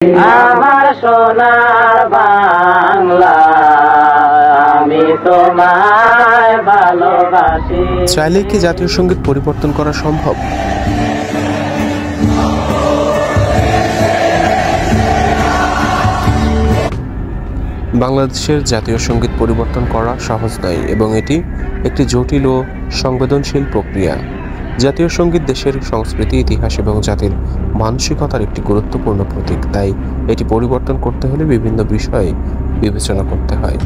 আমার সোনার বাংলা, আমি তোমায় ভালোবাসি। চাইলে কি জাতীয় সঙ্গীত পরিবর্তন করা সম্ভব? বাংলাদেশের জাতীয় সঙ্গীত পরিবর্তন করা সহজ নয় এবং এটি একটি জটিল ও সংবেদনশীল প্রক্রিয়া। জাতীয় সঙ্গীত দেশের সংস্কৃতি, ইতিহাস এবং জাতির মানসিকতার একটি গুরুত্বপূর্ণ প্রতীক। তাই এটি পরিবর্তন করতে হলে বিভিন্ন বিষয় বিবেচনা করতে হয়।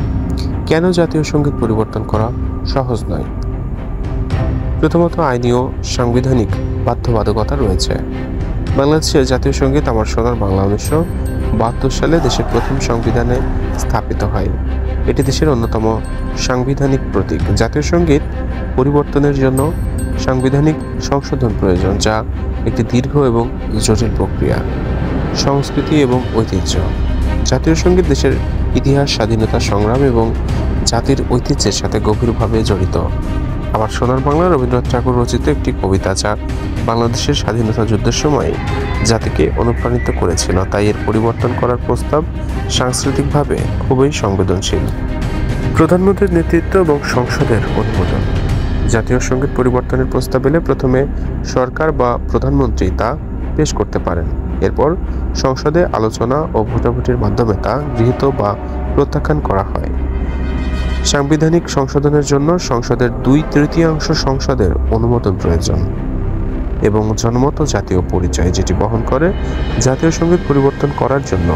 কেন জাতীয় সঙ্গীত পরিবর্তন করা সহজ নয়? প্রথমত, আইনি ও সাংবিধানিক বাধ্যবাধকতা রয়েছে। বাংলাদেশের জাতীয় সঙ্গীত আমার সোনার বাংলা 1972 সালে দেশের প্রথম সংবিধানে স্থাপিত হয়। এটি দেশের অন্যতম সাংবিধানিক প্রতীক। জাতীয় সঙ্গীত পরিবর্তনের জন্য সাংবিধানিক সংশোধন প্রয়োজন, যা একটি দীর্ঘ এবং জটিল প্রক্রিয়া। সংস্কৃতি এবং ঐতিহ্য। জাতীয় সঙ্গীত দেশের ইতিহাস, স্বাধীনতা সংগ্রাম এবং জাতির ঐতিহ্যের সাথে গভীরভাবে জড়িত। আমার সোনার বাংলা রবীন্দ্রনাথ ঠাকুর রচিত একটি কবিতা, যা বাংলাদেশের স্বাধীনতা যুদ্ধের সময় জাতিকে অনুপ্রাণিত করেছিল। তাই এর পরিবর্তন করার প্রস্তাব সাংস্কৃতিকভাবে খুবই সংবেদনশীল। প্রধানমন্ত্রীর নেতৃত্ব এবং সংসদের অনুমোদন। জাতীয় সঙ্গীত পরিবর্তনের প্রস্তাব এলে প্রথমে সরকার বা প্রধানমন্ত্রী তা পেশ করতে পারেন। এরপর সংসদে আলোচনা ও ভোটাভুটির মাধ্যমে তা গৃহীত বা প্রত্যাখ্যান করা হয়। সাংবিধানিক সংশোধনের জন্য সংসদের 2/3 সংসদের অনুমোদন প্রয়োজন এবং জনমত জাতীয় পরিচয়, যেটি বহন করে। জাতীয় সঙ্গীত পরিবর্তন করার জন্য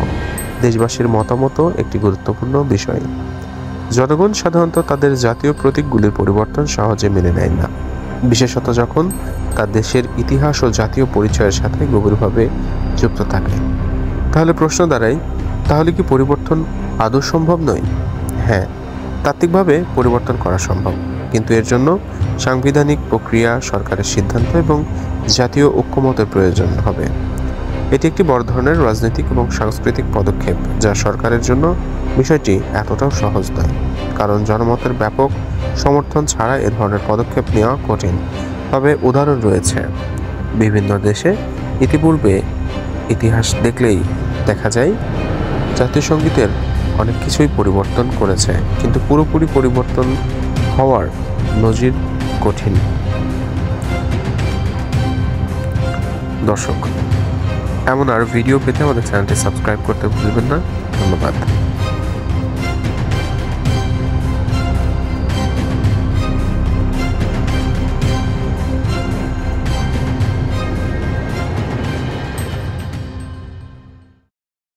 দেশবাসীর মতামত একটি গুরুত্বপূর্ণ বিষয়। জনগণ সাধারণত তাদের জাতীয় প্রতীকগুলির পরিবর্তন সহজে মেনে নেয় না, বিশেষত যখন তা দেশের ইতিহাস ও জাতীয় পরিচয়ের সাথে গভীরভাবে যুক্ত থাকে। তাহলে প্রশ্ন দাঁড়ায়, তাহলে কি পরিবর্তন আদৌ সম্ভব নয়? হ্যাঁ, তাত্ত্বিকভাবে পরিবর্তন করা সম্ভব, কিন্তু এর জন্য সাংবিধানিক প্রক্রিয়া, সরকারের সিদ্ধান্ত এবং জাতীয় ঐক্যমতের প্রয়োজন হবে। এটি একটি বড় ধরনের রাজনৈতিক এবং সাংস্কৃতিক পদক্ষেপ, যা সরকারের জন্য বিষয়টি এতটাও সহজ নয়, কারণ জনমতের ব্যাপক সমর্থন ছাড়া এ ধরনের পদক্ষেপ নেওয়া কঠিন। তবে উদাহরণ রয়েছে বিভিন্ন দেশে। ইতিপূর্বে ইতিহাস দেখলেই দেখা যায় জাতীয় সঙ্গীতের অনেক কিছুই পরিবর্তন করেছে, কিন্তু পুরোপুরি পরিবর্তন হওয়ার নজির কঠিন। দর্শক, এমন আর ভিডিও পেতে আমাদের চ্যানেলটি সাবস্ক্রাইব করতে ভুলবেন না। ধন্যবাদ।